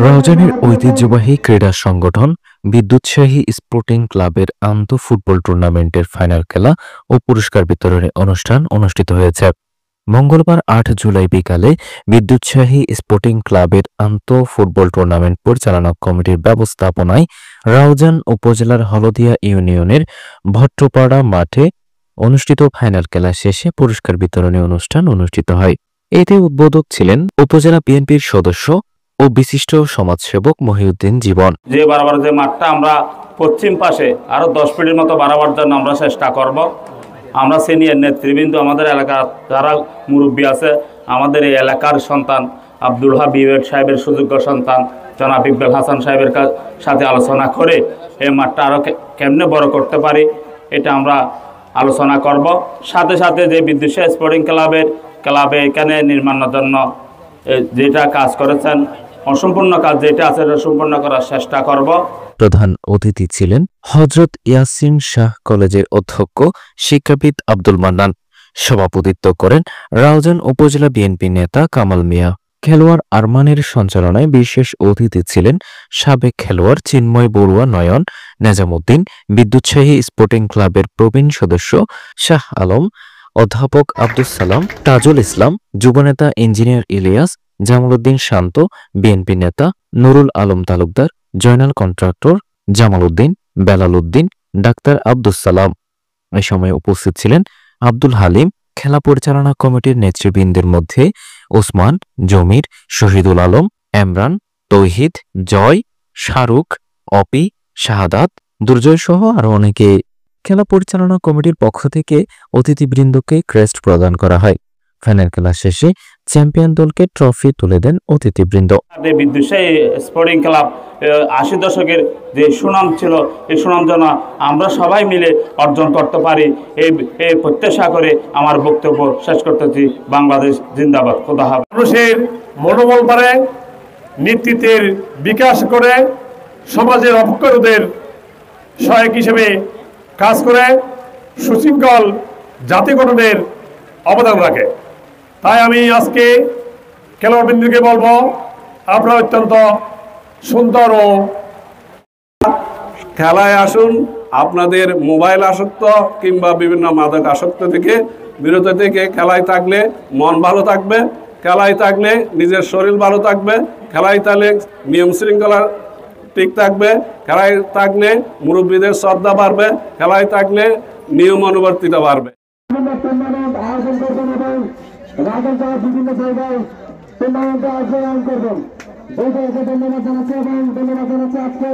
রাউজানের ঐতিহ্যবাহী ক্রীড়া সংগঠন বিদ্যুৎসাহী স্পোর্টিং ক্লাবের ফুটবল টুর্নামেন্টের ফাইনাল খেলা ও পুরস্কার বিতরণী অনুষ্ঠান অনুষ্ঠিত হয়েছে। মঙ্গলবার ৮ জুলাই বিকালে বিদ্যুৎসাহী স্পোর্টিং ক্লাবের ফুটবল টুর্নামেন্ট পরিচালনা কমিটির ব্যবস্থাপনায় রাউজান উপজেলার হলদিয়া ইউনিয়নের ভট্টপাড়া মাঠে অনুষ্ঠিত ফাইনাল খেলা শেষে পুরস্কার বিতরণী অনুষ্ঠান অনুষ্ঠিত হয়। এতে উদ্বোধক ছিলেন উপজেলা বিএনপির সদস্য ও বিশিষ্ট সমাজসেবক মহিউদ্দিন জীবন। যে বাড়াবার যে মাঠটা আমরা পশ্চিম পাশে আরো 10 ফিটের মতো বাড়াবার জন্য আমরা চেষ্টা করব। আমরা সিনিয়র নেতৃবৃন্দ, আমাদের এলাকার যারা মুরব্বী আছে, আমাদের এই এলাকার সন্তান আব্দুল হাবিব সাহেবের সুযোগ্য সন্তান জনাব ইকবাল হাসান সাহেবের সাথে আলোচনা করে এই মাঠটা আরো কেমনে বড় করতে পারি এটা আমরা আলোচনা করব। সাথে সাথে যে বিদ্যুৎসাহী স্পোর্টিং ক্লাবে এখানে নির্মাণের জন্য যেটা কাজ করেছেন, অসম্পূর্ণ কাজ যেটা আছে সেটা সম্পূর্ণ করার চেষ্টা করব। প্রধান অতিথি ছিলেন হযরত ইয়াসিন শাহ কলেজের অধ্যক্ষ শিক্ষাবিদ আব্দুল মান্নান। সভাপতিত্ব করেন রাউজান উপজেলা বিএনপি নেতা কামাল মিয়া। খেলোয়াড় আরমানের সঞ্চালনায় বিশেষ অতিথি ছিলেন সাবেক খেলোয়াড় চিন্ময় বড়ুয়া নয়ন, নেজামুদ্দিন, বিদ্যুৎসাহী স্পোর্টিং ক্লাবের প্রবীণ সদস্য শাহ আলম, অধ্যাপক আব্দুস সালাম, তাজুল ইসলাম, যুবনেতা ইঞ্জিনিয়ার ইলিয়াস, জামাল উদ্দিন শান্ত, বিএনপি নেতা নুরুল আলম তালুকদার, জয়নাল কন্ট্রাক্টর, জামাল উদ্দিন, বেলাল উদ্দিন, ডাক্তার আব্দুস সালাম। এই সময় উপস্থিত ছিলেন আব্দুল হালিম। খেলা পরিচালনা কমিটির নেতৃবৃন্দের মধ্যে ওসমান, জমির, শহীদুল আলম, এমরান, তৌহিদ, জয়, শাহরুখ, অপি, শাহাদাত, দুর্জয় সহ আরো অনেকে। খেলা পরিচালনা কমিটির পক্ষ থেকে অতিথিবৃন্দকে ক্রেস্ট প্রদান করা হয়। ফাইনাল খেলা শেষে চ্যাম্পিয়ন দলকে ট্রফি তুলে দেন অতিথিবৃন্দ। বিদ্যুৎসাহী স্পোর্টিং ক্লাব ৮০ দশকের যে সুনাম ছিল, এই সুনাম যেন আমরা সবাই মিলে অর্জন করতে পারি, এই প্রত্যাশা করে আমার বক্তব্য শেষ করতেছি। বাংলাদেশ জিন্দাবাদ। খোদা হাফেজ। মানুষের মনোবল বাড়ে, নেতৃত্বের বিকাশ করে, সমাজের অপকর্মদের সহায়ক হিসেবে কাজ করে, সুশৃঙ্খল জাতি গঠনের অবদান রাখে। তাই আমি আজকে খেলোয়াড়বৃন্দকে বলবো, আপনারা অত্যন্ত সুন্দর ও খেলায় আসুন। আপনাদের মোবাইল আসক্ত কিংবা বিভিন্ন মাদক আসক্ত থেকে বিরত থেকে খেলায় থাকলে মন ভালো থাকবে, খেলায় থাকলে নিজের শরীর ভালো থাকবে, খেলায় থাকলে নিয়ম শৃঙ্খলা ঠিক থাকবে, খেলায় থাকলে মুরব্বীদের শ্রদ্ধা বাড়বে, খেলায় থাকলে নিয়ম অনুবর্তিতা বাড়বে। বিভিন্ন জায়গায় টুর্নামেন্টে আয়োজন করবেন। ধন্যবাদ জানাচ্ছি এবং ধন্যবাদ জানাচ্ছি আজকে